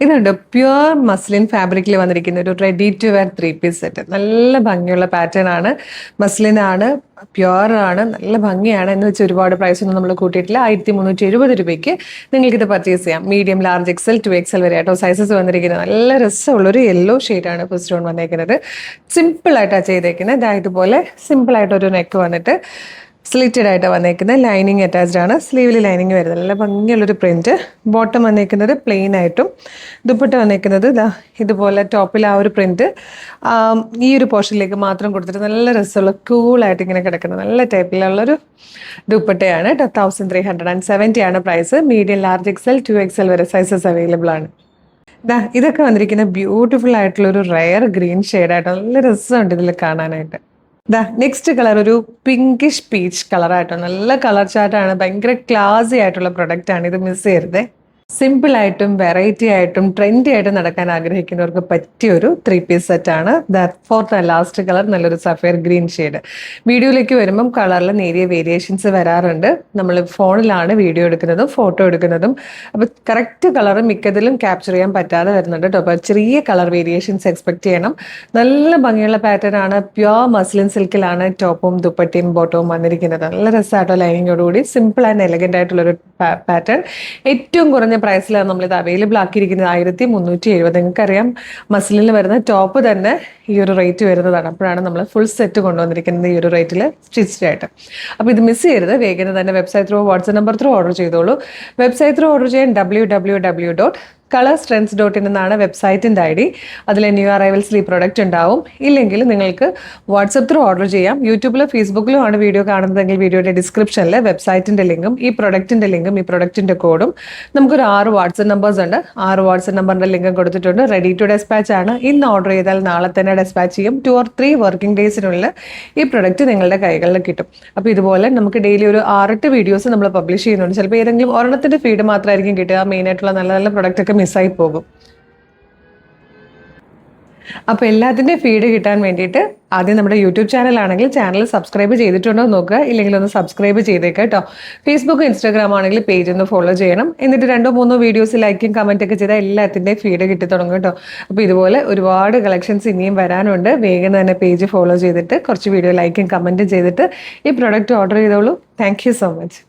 ഇതുണ്ട് pure muslin ഫാബ്രിക്കിൽ വന്നിരിക്കുന്ന ഒരു ready to wear 3 piece set. നല്ല ഭംഗിയുള്ള പാറ്റേൺ ആണ്, മസ്ലിൻ ആണ്, പ്യുവർ ആണ്, നല്ല ഭംഗിയാണ്. എന്ന് വെച്ചാൽ ഒരുപാട് പ്രൈസ് ഒന്നും നമ്മൾ കൂട്ടിയിട്ടില്ല. 1370 രൂപയ്ക്ക് നിങ്ങൾക്ക് ഇത് പർച്ചേസ് ചെയ്യാം. മീഡിയം, ലാർജ്, എക്സൽ, 2XL വരെ ആട്ടോ സൈസസ് വന്നിരിക്കുന്നത്. നല്ല രസമുള്ളൊരു യെല്ലോ ഷെയ്ഡാണ് ഇപ്പോൾ സ്റ്റോൺ വന്നേക്കുന്നത്. സിമ്പിൾ ആയിട്ടാണ് ചെയ്തേക്കുന്നത്. ഇതുപോലെ സിമ്പിൾ ആയിട്ടൊരു നെക്ക് വന്നിട്ട് സ്ലിറ്റഡ് ആയിട്ട് വന്നേക്കുന്നത്. ലൈനിങ് അറ്റാച്ച്ഡ് ആണ്, സ്ലീവിൽ ലൈനിങ് വരുന്നത്. നല്ല ഭംഗിയുള്ളൊരു പ്രിന്റ്. ബോട്ടം വന്നേക്കുന്നത് പ്ലെയിൻ ആയിട്ടും, ദുപ്പട്ട വന്നേക്കുന്നത് ഇതുപോലെ ടോപ്പിൽ ആ ഒരു പ്രിന്റ് ഈ ഒരു പോർഷനിലേക്ക് മാത്രം കൊടുത്തിട്ട് നല്ല രസമുള്ള കൂളായിട്ട് ഇങ്ങനെ കിടക്കുന്നത് നല്ല ടൈപ്പിലുള്ളൊരു ദുപ്പട്ടയാണ്. 1370 ആണ് price. Medium, large, Excel, 2XL വരെ സൈസസ് അവൈലബിൾ ആണ്. ഇതൊക്കെ വന്നിരിക്കുന്ന ബ്യൂട്ടിഫുൾ ആയിട്ടുള്ള ഒരു റയർ ഗ്രീൻ ഷെയ്ഡായിട്ട് നല്ല രസമുണ്ട് ഇതിൽ കാണാനായിട്ട്. നെക്സ്റ്റ് കളർ ഒരു പിങ്കിഷ് പീച്ച് കളറായിട്ടോ, നല്ല കളർ ചാർട്ടാണ്. ഭയങ്കര ക്ലാസി ആയിട്ടുള്ള പ്രൊഡക്റ്റ് ആണ്. ഇത് മിസ് ചെയ്യരുതേ. സിമ്പിൾ ആയിട്ടും വെറൈറ്റി ആയിട്ടും ട്രെൻഡി ആയിട്ടും നടക്കാൻ ആഗ്രഹിക്കുന്നവർക്ക് പറ്റിയൊരു 3 പീസ് സെറ്റ് ആണ്. ഫോർത്ത് ലാസ്റ്റ് കളർ നല്ലൊരു സഫയർ ഗ്രീൻ ഷെയ്ഡ്. വീഡിയോയിലേക്ക് വരുമ്പം കളറിൽ നേരിയ വേരിയേഷൻസ് വരാറുണ്ട്. നമ്മൾ ഫോണിലാണ് വീഡിയോ എടുക്കുന്നതും ഫോട്ടോ എടുക്കുന്നതും. അപ്പോൾ കറക്റ്റ് കളർ മിക്കതിലും ക്യാപ്ചർ ചെയ്യാൻ പറ്റാതെ വരുന്നുണ്ട് കേട്ടോ. അപ്പോൾ ചെറിയ കളർ വേരിയേഷൻസ് എക്സ്പെക്ട് ചെയ്യണം. നല്ല ഭംഗിയുള്ള പാറ്റേൺ ആണ്. പ്യുവർ മസ്ലിൻ സിൽക്കിലാണ് ടോപ്പും ദുപ്പട്ടയും ബോട്ടവും വന്നിരിക്കുന്നത്. നല്ല രസമായിട്ടോ ലൈനിങ്ങോടുകൂടി സിമ്പിൾ ആൻഡ് എലഗൻ്റ് ആയിട്ടുള്ളൊരു പാറ്റേൺ. ഏറ്റവും കുറഞ്ഞ പ്രൈസിലാണ് നമ്മളിത് അവൈലബിൾ ആക്കിയിരിക്കുന്നത്. 1370. നിങ്ങൾക്കറിയാം മസ്ലിനിൽ വരുന്ന ടോപ്പ് തന്നെ ഈ ഒരു റേറ്റ് വരുന്നതാണ്. അപ്പോഴാണ് നമ്മൾ ഫുൾ സെറ്റ് കൊണ്ടുവന്നിരിക്കുന്നത് ഈ ഒരു റേറ്റിൽ സ്റ്റിച്ച്ഡ് ആയിട്ട്. അപ്പോൾ ഇത് മിസ് ചെയ്യരുത്. വേഗം തന്നെ website through, WhatsApp number through order ചെയ്തോളൂ. വെബ്സൈറ്റ് ത്രൂ ഓർഡർ ചെയ്യാൻ www.colorstrends.in എന്നാണ് വെബ്സൈറ്റിൻ്റെ ID. അതിൽ ന്യൂ അറൈവൽസിൽ ഈ പ്രൊഡക്റ്റ് ഉണ്ടാവും. ഇല്ലെങ്കിൽ നിങ്ങൾക്ക് വാട്സപ്പ് ത്രൂ ഓർഡർ ചെയ്യാം. യൂട്യൂബിലോ ഫേസ്ബുക്കിലോ ആണ് വീഡിയോ കാണുന്നതെങ്കിൽ വീഡിയോയുടെ ഡിസ്ക്രിപ്ഷനിൽ വെബ്സൈറ്റിൻ്റെ ലിങ്കും ഈ പ്രൊഡക്റ്റിൻ്റെ ലിങ്കും ഈ പ്രൊഡക്റ്റിൻ്റെ കോഡും നമുക്കൊരു 6 വാട്സപ്പ് നമ്പേഴ്സ് ഉണ്ട്. 6 വാട്സപ്പ് നമ്പറിൻ്റെ ലിങ്കും കൊടുത്തിട്ടുണ്ട്. റെഡി ടു ഡെസ്പാച്ച് ആണ്. ഇന്ന് ഓർഡർ ചെയ്താൽ നാളെ തന്നെ ഡെസ്പാച്ച് ചെയ്യും. 2 or 3 വർക്കിംഗ് ഡേയ്സിനുള്ളിൽ ഈ പ്രൊഡക്റ്റ് നിങ്ങളുടെ കൈകളിൽ കിട്ടും. അപ്പോൾ ഇതുപോലെ നമുക്ക് ഡെയിലി ഒരു 6-8 വീഡിയോസ് നമ്മൾ പബ്ലിഷ് ചെയ്യുന്നുണ്ട്. ചിലപ്പോൾ ഏതെങ്കിലും ഒരെണ്ണത്തിൻ്റെ ഫീഡ് മാത്രമായിരിക്കും കിട്ടുക. മെയിനായിട്ടുള്ള നല്ല നല്ല പ്രൊഡക്റ്റ് ഒക്കെ മിസ്സായി പോകും. അപ്പോൾ എല്ലാത്തിൻ്റെയും ഫീഡ് കിട്ടാൻ വേണ്ടിയിട്ട് ആദ്യം നമ്മുടെ യൂട്യൂബ് ചാനലാണെങ്കിൽ ചാനൽ സബ്സ്ക്രൈബ് ചെയ്തിട്ടുണ്ടോ നോക്കുക. ഇല്ലെങ്കിൽ ഒന്ന് സബ്സ്ക്രൈബ് ചെയ്തേക്കാം കേട്ടോ. ഫേസ്ബുക്ക്, ഇൻസ്റ്റാഗ്രാം ആണെങ്കിൽ പേജ് ഒന്ന് ഫോളോ ചെയ്യണം. എന്നിട്ട് 2-3 വീഡിയോസ് ലൈക്കും കമൻറ്റ് ഒക്കെ ചെയ്താൽ എല്ലാത്തിൻ്റെയും ഫീഡ് കിട്ടി തുടങ്ങും കേട്ടോ. അപ്പോൾ ഇതുപോലെ ഒരുപാട് കളക്ഷൻസ് ഇനിയും വരാനുണ്ട്. വേഗം തന്നെ പേജ് ഫോളോ ചെയ്തിട്ട് കുറച്ച് വീഡിയോ ലൈക്കും കമൻറ്റും ചെയ്തിട്ട് ഈ പ്രൊഡക്റ്റ് ഓർഡർ ചെയ്തോളൂ. Thank you so much.